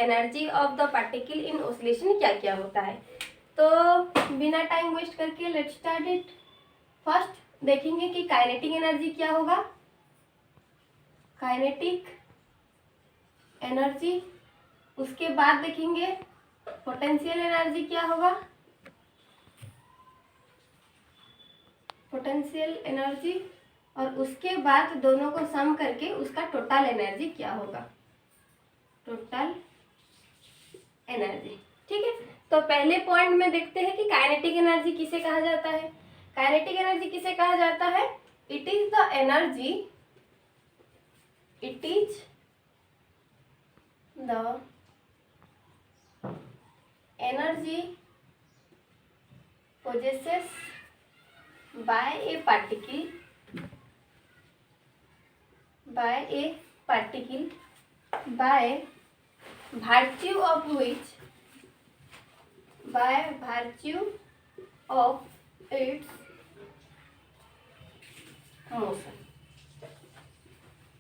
Energy of the particle in oscillation क्या क्या होता है। तो बिना टाइम वेस्ट करके लेट्स स्टार्ट इट। फर्स्ट देखेंगे कि काइनेटिक एनर्जी क्या होगा। काइनेटिक एनर्जी, उसके बाद देखेंगे पोटेंशियल एनर्जी क्या होगा। पोटेंशियल एनर्जी, और उसके बाद दोनों को सम करके उसका टोटल एनर्जी क्या होगा। टोटल एनर्जी, ठीक है। तो पहले पॉइंट में देखते हैं कि काइनेटिक एनर्जी किसे कहा जाता है। काइनेटिक एनर्जी किसे कहा जाता है? It is the energy, it is the energy possessed by a particle by virtue of which, by virtue of its motion,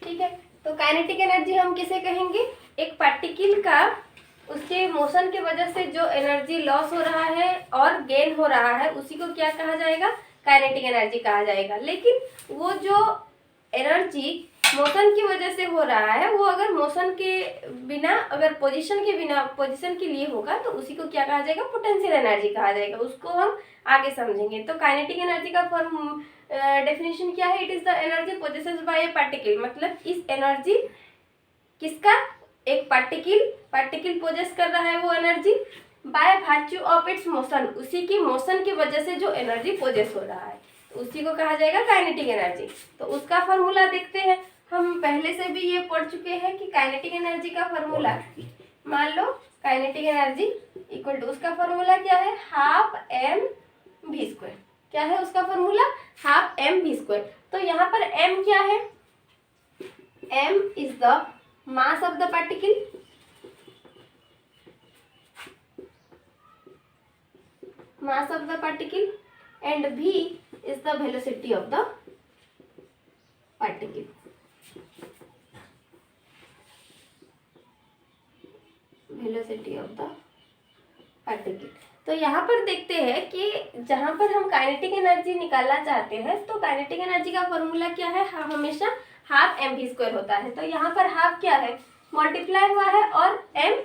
ठीक है। तो काइनेटिक एनर्जी हम किसे कहेंगे? एक पार्टिकल का उसके मोशन की वजह से जो एनर्जी लॉस हो रहा है और गेन हो रहा है उसी को क्या कहा जाएगा? काइनेटिक एनर्जी कहा जाएगा। लेकिन वो जो एनर्जी मोशन की वजह से हो रहा है वो अगर मोशन के बिना, अगर पोजीशन के लिए होगा तो उसी को क्या कहा जाएगा? पोटेंशियल एनर्जी कहा जाएगा। उसको हम आगे समझेंगे। तो काइनेटिक एनर्जी का फॉर्म डेफिनेशन क्या है? It is the energy possesses by a particle, मतलब इस एनर्जी किसका? एक पार्टिकल पोजेस कर रहा है वो energy by virtue of its motion, उसी की मोशन की वजह से जो एनर्जी पोजेस हो रहा है तो उसी को कहा जाएगा काइनेटिक एनर्जी। तो उसका फॉर्मूला देखते हैं। हम पहले से भी ये पढ़ चुके हैं कि काइनेटिक एनर्जी का फॉर्मूला, मान लो काइनेटिक एनर्जी इक्वल टू, उसका फॉर्मूला क्या है? Half m v square. क्या है उसका formula? Half m v square. तो यहाँ पर एम क्या है? M is the mass of the particle, mass of the particle, and v is the velocity of the particle, velocity of the particle। तो यहाँ पर देखते हैं कि जहाँ पर हम काइनेटिक एनर्जी निकालना चाहते हैं तो काइनेटिक एनर्जी का फॉर्मूला क्या है? हमेशा हाफ एम वी स्क्वायर होता है। तो यहाँ पर हाफ क्या है? मल्टीप्लाई हुआ है, और एम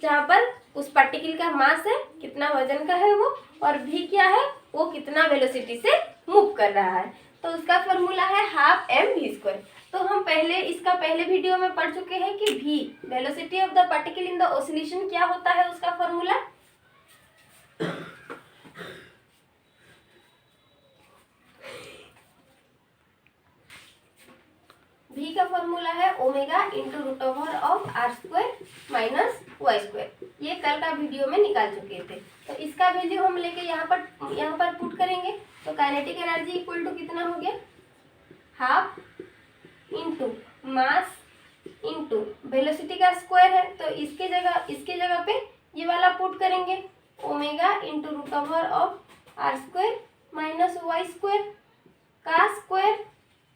जहाँ पर उस पार्टिकल का मास है, कितना वजन का है वो, और भी क्या है? वो कितना वेलोसिटी से मूव कर रहा है। तो उसका फॉर्मूला है हाफ एम वी स्क्वायर। तो हम इसका पहले वीडियो में पढ़ चुके हैं कि भी velocity of the particle in the oscillation क्या होता है, उसका फॉर्मूला v का फॉर्मूला है omega into root over of r square minus y square. ये कल का वीडियो में निकाल चुके थे। तो इसका वैल्यू हम लेके यहाँ पर पुट करेंगे। तो काइनेटिक एनर्जी इक्वल टू कितना हो गया? Half into mass into velocity का स्क्वायर है, तो इसके जगह पे ये वाला पुट करेंगे, omega into root over of r square minus y square का स्क्वायर,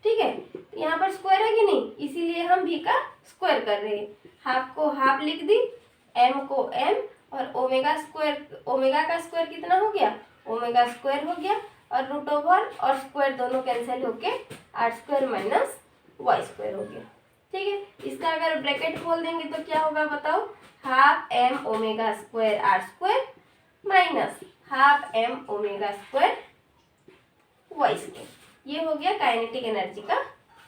ठीक है। यहाँ पर स्क्वायर है कि नहीं, इसीलिए हम भी का स्क्वायर कर रहे हैं। हाफ को हाफ लिख दी, एम को एम, और ओमेगा का स्क्वायर कितना हो गया? ओमेगा स्क्वायर हो गया, और रूट ओवर और स्क्वायर दोनों कैंसिल होके r square minus y square हो गया, ठीक है। इसका अगर ब्रैकेट खोल देंगे तो क्या होगा बताओ? Half m omega square r square minus half m omega square y square. ये हो गया काइनेटिक एनर्जी का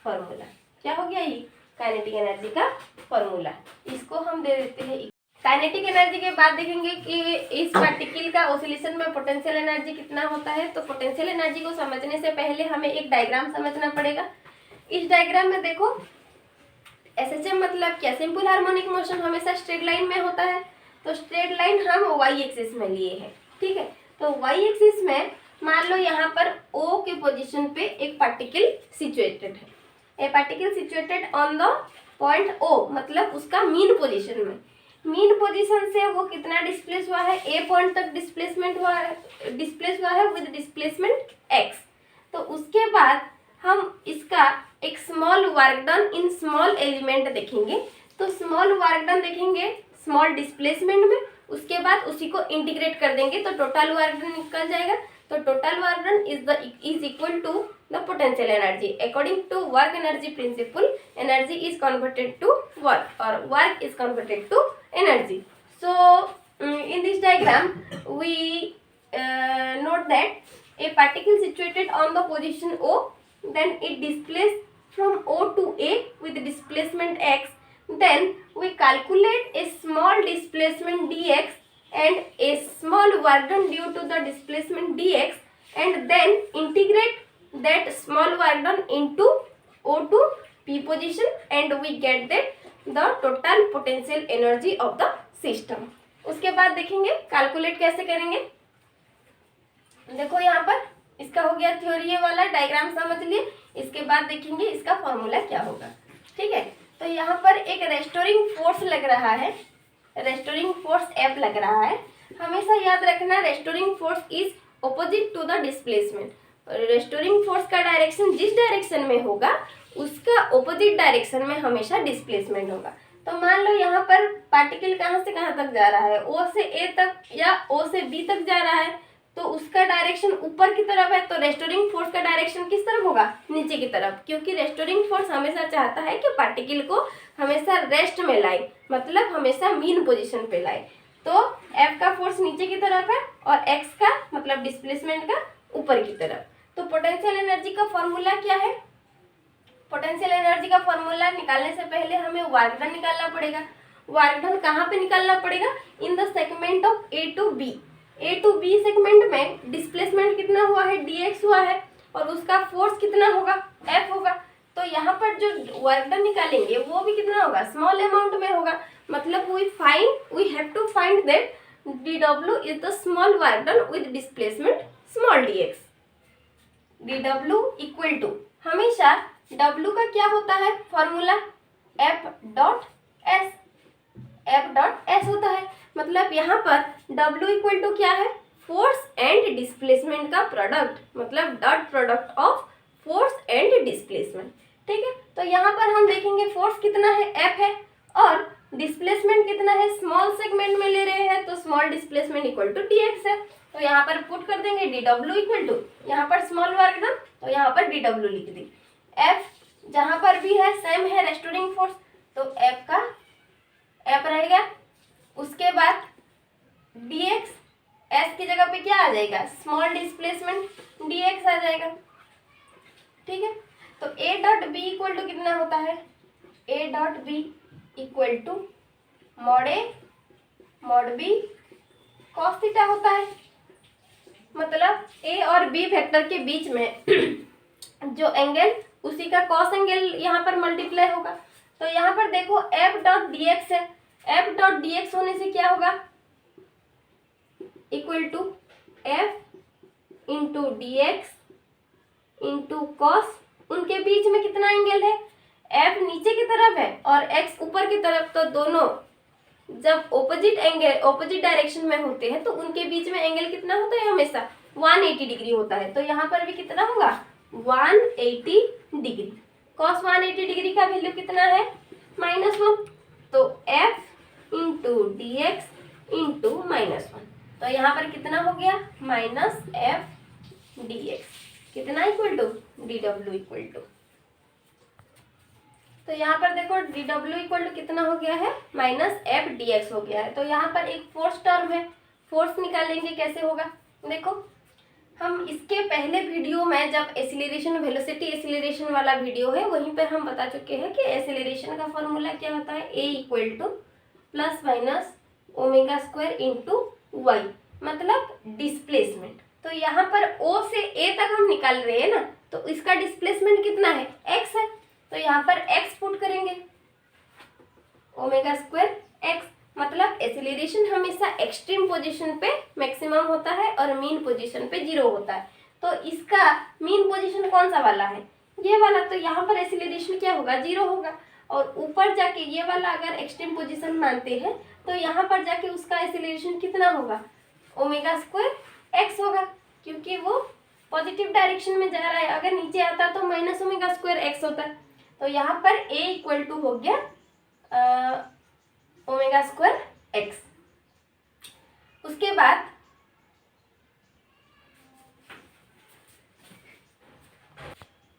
फॉर्मूला। क्या हो गया? ये काइनेटिक एनर्जी का फॉर्मूला। इसको हम दे देते हैं। काइनेटिक एनर्जी के बाद देखेंगे कि इस पार्टिकल का ऑसिलेशन में पोटेंशियल एनर्जी कितना होता है। तो पोटेंशियल एनर्जी को समझने से पहले हमें एक डायग्राम समझना पड़ेगा। इस डायग्राम में देखो, एसएचएम मतलब क्या? सिंपल हार्मोनिक मोशन हमेशा स्ट्रेट लाइन में होता है। तो स्ट्रेट लाइन हम वाई एक्सिस में लिए हैं, ठीक है। तो वाई एक्सिस में मान लो यहाँ पर O के पोजीशन पे एक पार्टिकल सिचुएटेड है। ए particle situated on the point O, मतलब उसका मीन पोजीशन में। मीन पोजीशन से वो कितना डिस्प्लेस हुआ है? A पॉइंट तक डिस्प्लेस हुआ है विद डिस्प्लेसमेंट x। तो उसके बाद हम इसका एक small work done in small element देखेंगे। तो स्मॉल वर्क डन देखेंगे स्मॉल डिस्प्लेसमेंट में, उसके बाद उसी को इंटीग्रेट कर देंगे तो टोटल वर्क डन निकल जाएगा। तो total work done is equal to the potential energy. According to work energy principle, energy is converted to work और work is converted to energy. So in this diagram we note that a particle situated on the position O, then it displaces from O to A with displacement x, then we calculate a small displacement dx and a small work done due to the displacement dx, and then integrate that small work done into O to P position, and we get that the total potential energy of the system। उसके बाद देखेंगे calculate कैसे करेंगे। देखो यहाँ पर इसका हो गया थ्योरी वाला डायग्राम समझ लिए। इसके बाद देखेंगे इसका फॉर्मूला क्या होगा। ठीक है, तो यहाँ पर एक रेस्टोरिंग फोर्स लग रहा है, रेस्टोरिंग फोर्स एफ लग रहा है। हमेशा याद रखना restoring force is opposite to the displacement. Restoring force का डायरेक्शन जिस डायरेक्शन में होगा उसका ऑपोजिट डायरेक्शन में हमेशा डिस्प्लेसमेंट होगा। तो मान लो यहाँ पर पार्टिकल कहाँ से कहाँ तक जा रहा है, ओ से ए तक या ओ से बी तक जा रहा है, तो उसका डायरेक्शन ऊपर की तरफ है। तो रेस्टोरिंग फोर्स का डायरेक्शन किस तरफ होगा, नीचे की तरफ, क्योंकि रेस्टोरिंग फोर्स हमेशा चाहता है कि पार्टिकल को हमेशा रेस्ट में लाए, मतलब हमेशा मीन पोजीशन पे लाए। तो एफ का फोर्स नीचे की तरफ है और एक्स का मतलब डिस्प्लेसमेंट का ऊपर की तरफ। तो पोटेंशियल एनर्जी का फॉर्मूला क्या है, पोटेंशियल एनर्जी का फॉर्मूला निकालने से पहले हमें वर्क डन निकालना पड़ेगा। वर्क डन कहाँ पे निकालना पड़ेगा, in the segment of A to B. A to B segment में डिस्प्लेसमेंट कितना हुआ है, dx हुआ है, और उसका फोर्स कितना होगा, F होगा। तो यहाँ पर जो वर्क डन निकालेंगे वो भी कितना होगा, स्मॉल अमाउंट में होगा। मतलब we have to find that dw is the small work done with displacement small dx। dw equal to, हमेशा W का क्या होता है फॉर्मूला, F डॉट एस होता है। मतलब यहाँ पर W इक्वल टू क्या है, फोर्स एंड डिस्प्लेसमेंट का प्रोडक्ट, मतलब dot product of force and displacement. ठीक है, तो यहाँ पर हम देखेंगे फोर्स कितना है, F है, और डिस्प्लेसमेंट कितना है, स्मॉल सेगमेंट में ले रहे हैं तो small displacement equal to dx है। तो यहाँ पर पुट कर देंगे dw इक्वल टू, यहाँ पर स्मॉल वर्क डन तो यहाँ पर dw लिख दी। F जहाँ पर भी है सेम है रेस्टोरिंग फोर्स, तो F का F रहेगा। उसके बाद dx, S की जगह पे क्या आ जाएगा, स्मॉल डिस्प्लेसमेंट dx आ जाएगा। ठीक है, तो A dot B equal to कितना होता है, A dot B equal to mod A mod B cos theta होता है। मतलब A और B वेक्टर के बीच में जो एंगल उसी का कॉस एंगल यहाँ पर मल्टीप्लाई होगा। तो यहाँ पर देखो F डॉट dx है, F डॉट dx होने से क्या होगा, equal to F into dx into cos. उनके बीच में कितना एंगल है, F नीचे की तरफ है और x ऊपर की तरफ, तो दोनों जब ऑपोजिट डायरेक्शन में होते हैं तो उनके बीच में एंगल कितना होता है, हमेशा 180 डिग्री होता है। तो यहाँ पर भी कितना होगा, 180 डिग्री। कॉस 180 डिग्री का वैल्यू कितना है, -1। तो F इंटू dx इंटू -1, तो यहाँ पर कितना हो गया, -F dx, कितना equal to dw equal to. तो यहाँ पर देखो dw इक्वल टू कितना हो गया है, -F dx हो गया है। तो यहाँ पर एक फोर्स टर्म है, फोर्स निकालेंगे कैसे होगा। देखो हम इसके पहले वीडियो में जब एसिलेरेशन वेलोसिटी एसिलेरेशन वाला वीडियो है वहीं पर हम बता चुके हैं कि एसिलेरेशन का फॉर्मूला क्या होता है, A equal to plus minus omega square into y, मतलब डिस्प्लेसमेंट। तो यहाँ पर O से A तक हम निकाल रहे हैं ना, तो इसका डिस्प्लेसमेंट कितना है, x है। तो यहाँ पर x पुट करेंगे, ओमेगा स्क्वायर x, मतलब एसिलेरेशन हमेशा एक्सट्रीम पोजीशन पे मैक्सिमम होता है और मीन पोजीशन पे 0 होता है। तो इसका मीन पोजीशन कौन सा वाला है, ये वाला। तो यहाँ पर एसिलेरेशन क्या होगा, 0 होगा। और ऊपर जाके ये वाला अगर एक्सट्रीम पोजीशन मानते हैं तो यहाँ पर जाके उसका एसिलेरेशन कितना होगा, ओमेगा स्क्वायर x होगा, क्योंकि वो पॉजिटिव डायरेक्शन में जा रहा है। अगर नीचे आता तो माइनस ओमेगा स्क्वायर x होता। तो यहाँ पर A इक्वल टू हो गया ओमेगा स्क्वायर एक्स। उसके बाद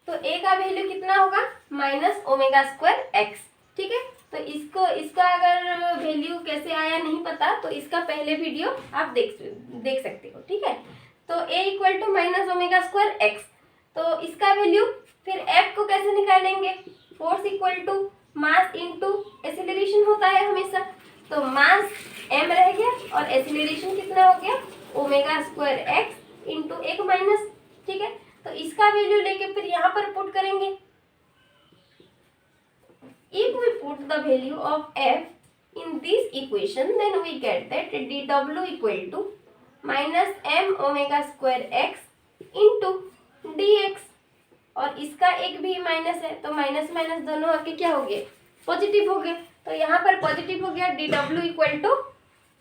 तो ए का वैल्यू कितना होगा माइनस ओमेगा स्क्वायर एक्स। ठीक है, तो इसका अगर वैल्यू कैसे आया नहीं पता तो इसका पहले वीडियो आप देख सकते हो। ठीक है, तो A equal to minus omega square X. तो इसका वैल्यू फिर एफ को कैसे निकालेंगे, force equal to mass into acceleration होता है हमेशा। तो मास एम रह गया और एक्सेलरेशन कितना हो गया ओमेगा स्क्वायर एक्स इंटू एक माइनस। ठीक है, तो इसका वैल्यू लेके फिर यहाँ पर पुट करेंगे। If we put the value of f in this equation, then we get that dw equal to minus m omega square x into dx। और इसका एक भी माइनस है तो माइनस माइनस दोनों आके क्या हो गए पॉजिटिव हो गए। तो यहाँ पर पॉजिटिव हो गया dw equal to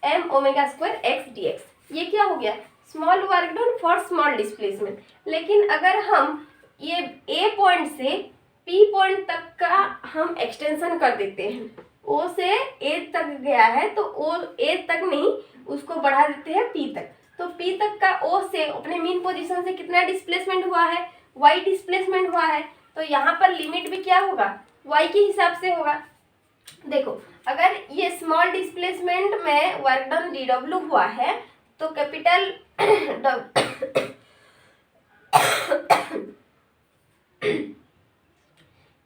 m omega square x dx। ये क्या हो गया small work done for small displacement. लेकिन अगर हम ये a पॉइंट से p पॉइंट तक का हम एक्सटेंशन कर देते हैं, o से a तक गया है तो o a तक नहीं उसको बढ़ा देते हैं p तक। तो p तक का o से अपने मीन पोजीशन से कितना डिस्प्लेसमेंट हुआ है y डिस्प्लेसमेंट हुआ है। तो यहाँ पर लिमिट भी क्या होगा y के हिसाब से होगा। देखो अगर ये स्मॉल डिस्प्लेसमेंट में वर्क डन dw हुआ है तो कैपिटल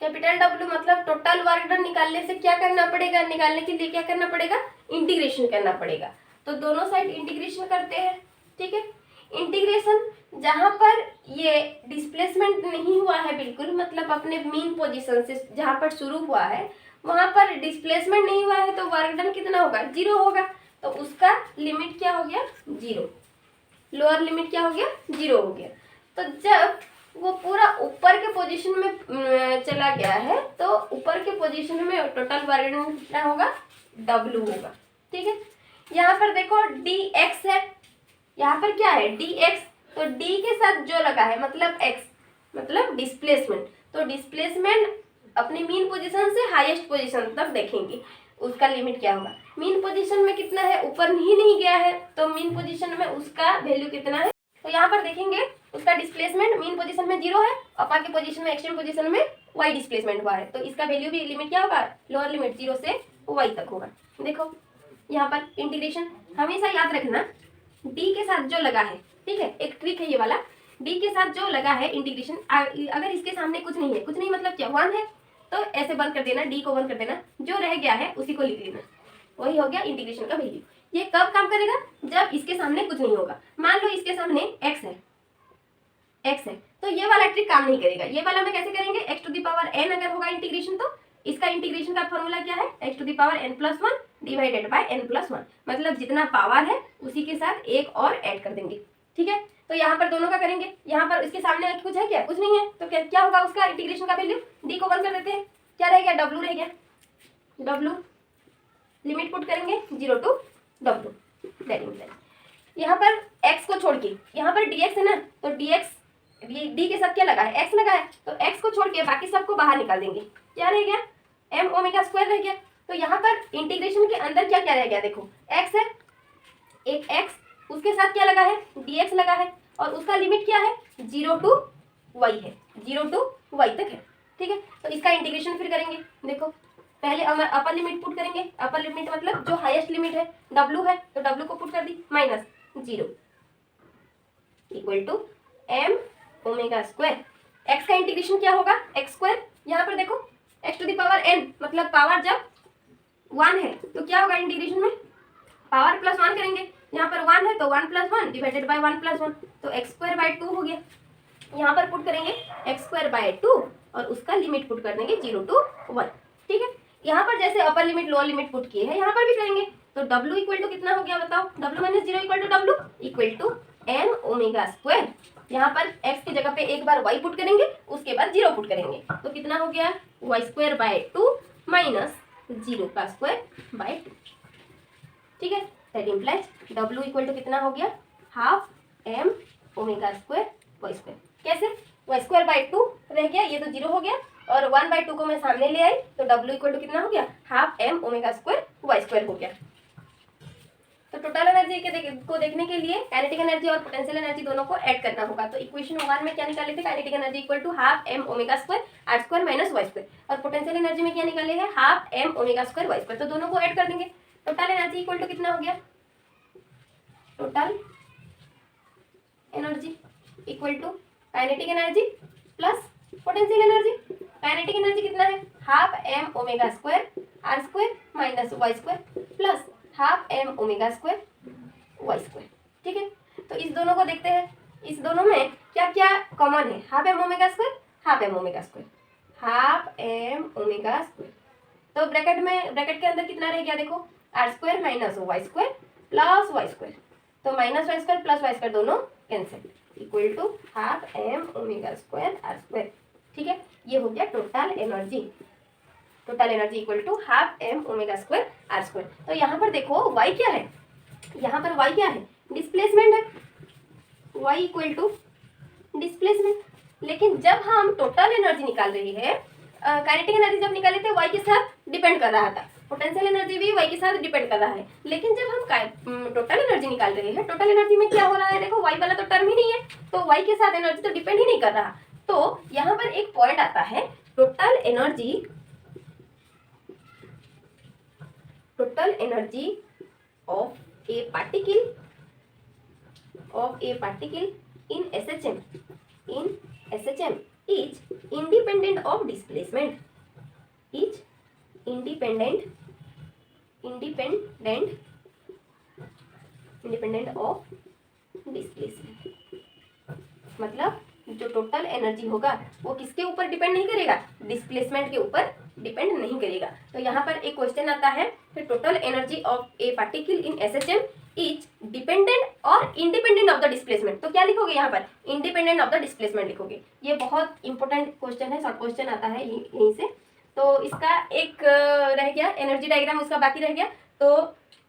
कैपिटल डब्ल्यू मतलब टोटल वर्क डन निकालने से क्या करना पड़ेगा, निकालने के लिए क्या करना पड़ेगा इंटीग्रेशन करना पड़ेगा। तो दोनों साइड इंटीग्रेशन करते हैं। ठीक है, इंटीग्रेशन जहाँ पर ये डिस्प्लेसमेंट नहीं हुआ है बिल्कुल मतलब अपने मीन पोजीशन से जहाँ पर शुरू हुआ है वहाँ पर डिस्प्लेसमेंट नहीं हुआ है तो वर्क डन कितना होगा जीरो होगा। तो उसका लिमिट क्या हो गया जीरो, लोअर लिमिट क्या हो गया जीरो हो गया। तो जब वो पूरा ऊपर के पोजीशन में चला गया है तो ऊपर के पोजीशन में टोटल वर्क डन कितना होगा W होगा। ठीक है, यहाँ पर देखो dx है, यहाँ पर क्या है dx, तो d के साथ जो लगा है मतलब x मतलब डिस्प्लेसमेंट। तो डिस्प्लेसमेंट अपनी मीन पोजीशन से हाईएस्ट पोजीशन तक देखेंगे उसका लिमिट क्या होगा। मीन पोजीशन में कितना है ऊपर ही नहीं गया है तो मीन पोजीशन में उसका वैल्यू कितना है। तो यहाँ पर देखेंगे उसका डिस्प्लेसमेंट मीन पोजीशन में जीरो है, अपर के पोजीशन में एक्सट्रीम पोजीशन में y डिस्प्लेसमेंट हुआ है। तो इसका वैल्यू भी लिमिट क्या होगा लोअर लिमिट जीरो से y तक होगा। देखो यहाँ पर इंटीग्रेशन हमेशा याद रखना d के साथ जो लगा है। ठीक है, एक ट्रिक है ये वाला, d के साथ जो लगा है इंटीग्रेशन अगर इसके सामने कुछ नहीं है, कुछ नहीं मतलब क्या वन है तो ऐसे बंद कर देना, d को बंद कर देना, जो रह गया है उसी को लिख लेना, वही हो गया इंटीग्रेशन का वैल्यू। ये कब काम करेगा जब इसके सामने कुछ नहीं होगा। मान लो इसके सामने x है तो ये वाला ट्रिक काम नहीं करेगा। ये वाला में कैसे करेंगे x to the power n अगर होगा इंटीग्रेशन तो इसका इंटीग्रेशन का फॉर्मूला क्या है x to the power n plus one divided by n plus one, मतलब जितना पावर है उसी के साथ एक और ऐड कर देंगे। ठीक है, तो यहाँ पर दोनों का करेंगे। यहाँ पर इसके सामने कुछ है क्या, कुछ नहीं है तो क्या होगा उसका इंटीग्रेशन का वैल्यू d को वन कर देते हैं, क्या रह गया w रह गया। w लिमिट पुट करेंगे zero to w that means यहाँ पर x को छोड़ के यहाँ पर dx है ना तो dx d के साथ क्या लगा है x लगा है तो x को छोड़ के बाकी सबको बाहर निकाल देंगे, क्या रह गया m ओमेगा स्क्वायर रह गया। तो यहाँ पर इंटीग्रेशन के अंदर क्या क्या रह गया देखो x है, एक x उसके साथ क्या लगा है dx लगा है और उसका लिमिट क्या है जीरो टू y है, जीरो टू y तक है। ठीक है, तो इसका इंटीग्रेशन फिर करेंगे। देखो पहले अपर लिमिट पुट करेंगे, अपर लिमिट मतलब जो हाईएस्ट लिमिट है w है तो w को पुट कर दी minus zero equal to m omega square. x का इंटीग्रेशन क्या होगा x स्क्वायर, यहाँ पर देखो x to the power n मतलब पावर जब वन है तो क्या होगा इंटीग्रेशन में पावर प्लस वन करेंगे, यहाँ पर वन है तो one plus one divided by one plus one तो एक्स स्क्वायर बाय टू हो गया। यहाँ पर पुट करेंगे एक्स स्क्वायर बाय टू और उसका लिमिट पुट कर देंगे जीरो टू वन। ठीक है, यहाँ पर जैसे upper limit lower limit put किए हैं यहाँ पर भी करेंगे। तो w इक्वल टू कितना हो गया बताओ, w minus zero equal to w equal to m omega square. यहाँ पर x की जगह पे एक बार y पुट करेंगे उसके बाद जीरो पुट करेंगे तो कितना हो गया y square by two minus zero का स्क्वायर बाय टू। ठीक है, that implies w equal to कितना हो गया half m omega square y square. कैसे y स्क्वायर बाय टू रह गया, ये तो जीरो हो गया और वन बाय टू को मैं सामने ले आई तो w इक्वल टू कितना हो गया half m omega square y square हो गया। तो टोटल एनर्जी को देखने के लिए काइनेटिक एनर्जी और पोटेंशियल एनर्जी दोनों को ऐड करना होगा। तो इक्वेशन 1 में क्या निकाले थे, kinetic energy equal to half m omega square r square minus y square, और पोटेंशियल एनर्जी में क्या निकाले हैं, half m omega square y square. तो दोनों को ऐड कर देंगे। टोटल एनर्जी इक्वल टू कितना हो गया, total energy equal to kinetic energy plus potential energy. Kinetic energy कितना है, half m omega square r square minus y square plus half m omega square y square. ठीक है, तो इस दोनों को देखते हैं, इस दोनों में क्या क्या कॉमन है, half m omega square, half m omega square, half m omega square. तो ब्रैकेट के अंदर कितना रह गया देखो, r square minus y square plus y square. तो minus y square plus y square दोनों cancel, equal to half m omega square r square. ठीक है, ये हो गया total energy. Total energy equal to half m omega square r square. तो यहाँ पर देखो y क्या है, यहाँ पर y क्या है, डिस्प्लेसमेंट है, y इक्वल टू डिस्प्लेसमेंट। लेकिन जब हम टोटल एनर्जी निकाल रही है, काइनेटिक एनर्जी जब निकाले थे y के साथ डिपेंड कर रहा था, पोटेंशियल एनर्जी भी y के साथ डिपेंड कर रहा है। लेकिन जब हम टोटल एनर्जी निकाल रहे हैं, टोटल एनर्जी में क्या हो रहा है देखो, y वाला तो टर्म ही नहीं है, तो y के साथ एनर्जी तो डिपेंड ही नहीं कर रहा। तो यहाँ पर एक पॉइंट आता है, total energy of a particle in SHM is independent of displacement, independent of displacement। मतलब जो टोटल एनर्जी होगा वो किसके ऊपर डिपेंड नहीं करेगा, डिस्प्लेसमेंट के ऊपर डिपेंड नहीं करेगा। तो यहाँ पर एक क्वेश्चन आता है कि total energy of A particle in SHM is dependent और इंडिपेंडेंट ऑफ द डिस्प्लेसमेंट। तो क्या लिखोगे यहाँ पर, इंडिपेंडेंट ऑफ द डिस्प्लेसमेंट लिखोगे। ये बहुत इंपॉर्टेंट क्वेश्चन है, शॉर्ट क्वेश्चन आता है यहीं से। तो इसका एक रह गया एनर्जी डायग्राम, उसका बाकी रह गया। तो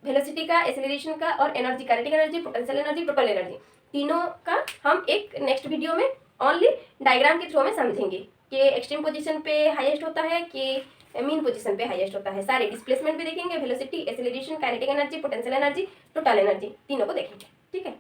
वेलोसिटी का, एक्सेलरेशन का और energy, kinetic energy, potential energy, total energy, तीनों का हम एक नेक्स्ट वीडियो में ओनली डायग्राम के थ्रू में समझेंगे कि एक्सट्रीम पोजीशन पे हाईएस्ट होता है कि मीन पोजीशन पे हाईएस्ट होता है। सारे डिस्प्लेसमेंट भी देखेंगे, velocity, acceleration, kinetic energy, potential energy, total energy, तीनों को देखेंगे। ठीक है।